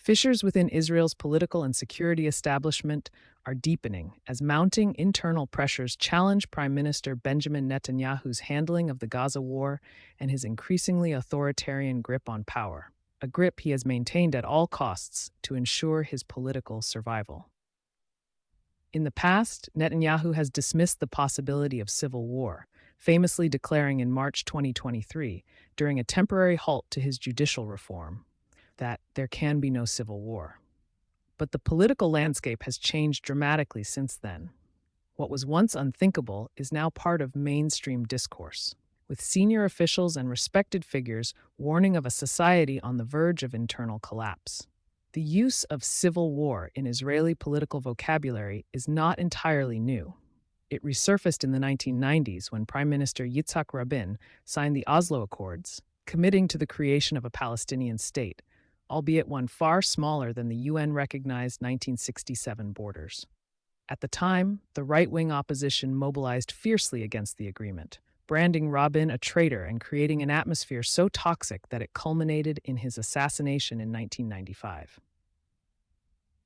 Fissures within Israel's political and security establishment are deepening as mounting internal pressures challenge Prime Minister Benjamin Netanyahu's handling of the Gaza war and his increasingly authoritarian grip on power, a grip he has maintained at all costs to ensure his political survival. In the past, Netanyahu has dismissed the possibility of civil war, famously declaring in March 2023, during a temporary halt to his judicial reform, that there can be no civil war. But the political landscape has changed dramatically since then. What was once unthinkable is now part of mainstream discourse, with senior officials and respected figures warning of a society on the verge of internal collapse. The use of civil war in Israeli political vocabulary is not entirely new. It resurfaced in the 1990s when Prime Minister Yitzhak Rabin signed the Oslo Accords, committing to the creation of a Palestinian state, albeit one far smaller than the UN-recognized 1967 borders. At the time, the right-wing opposition mobilized fiercely against the agreement, branding Rabin a traitor and creating an atmosphere so toxic that it culminated in his assassination in 1995.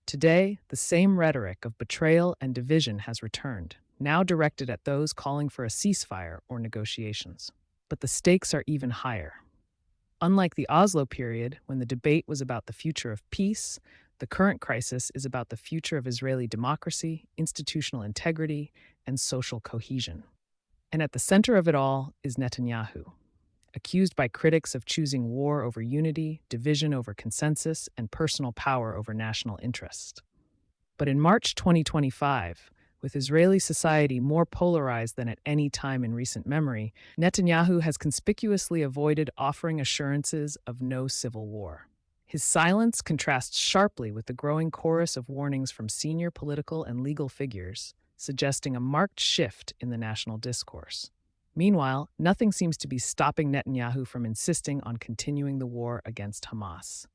Today, the same rhetoric of betrayal and division has returned, now directed at those calling for a ceasefire or negotiations. But the stakes are even higher. Unlike the Oslo period, when the debate was about the future of peace, the current crisis is about the future of Israeli democracy, institutional integrity, and social cohesion. And at the center of it all is Netanyahu, accused by critics of choosing war over unity, division over consensus, and personal power over national interest. But in March 2025, with Israeli society more polarized than at any time in recent memory, Netanyahu has conspicuously avoided offering assurances of no civil war. His silence contrasts sharply with the growing chorus of warnings from senior political and legal figures, suggesting a marked shift in the national discourse. Meanwhile, nothing seems to be stopping Netanyahu from insisting on continuing the war against Hamas.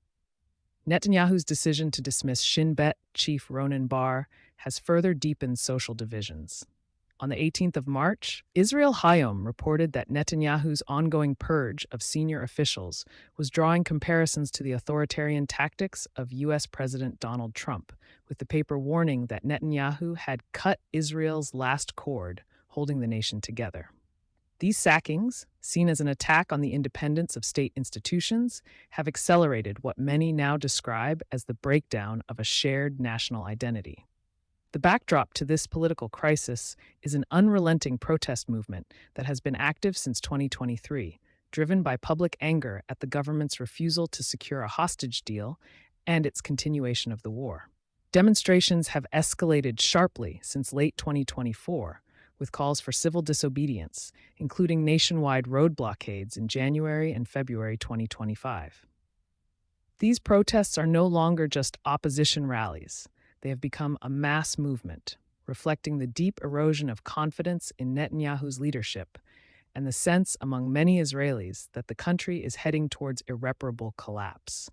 Netanyahu's decision to dismiss Shin Bet chief Ronen Bar has further deepened social divisions. On the 18th of March, Israel Hayom reported that Netanyahu's ongoing purge of senior officials was drawing comparisons to the authoritarian tactics of U.S. President Donald Trump, with the paper warning that Netanyahu had cut Israel's last cord holding the nation together. These sackings, seen as an attack on the independence of state institutions, have accelerated what many now describe as the breakdown of a shared national identity. The backdrop to this political crisis is an unrelenting protest movement that has been active since 2023, driven by public anger at the government's refusal to secure a hostage deal and its continuation of the war. Demonstrations have escalated sharply since late 2024, with calls for civil disobedience, including nationwide road blockades in January and February 2025. These protests are no longer just opposition rallies. They have become a mass movement, reflecting the deep erosion of confidence in Netanyahu's leadership and the sense among many Israelis that the country is heading towards irreparable collapse.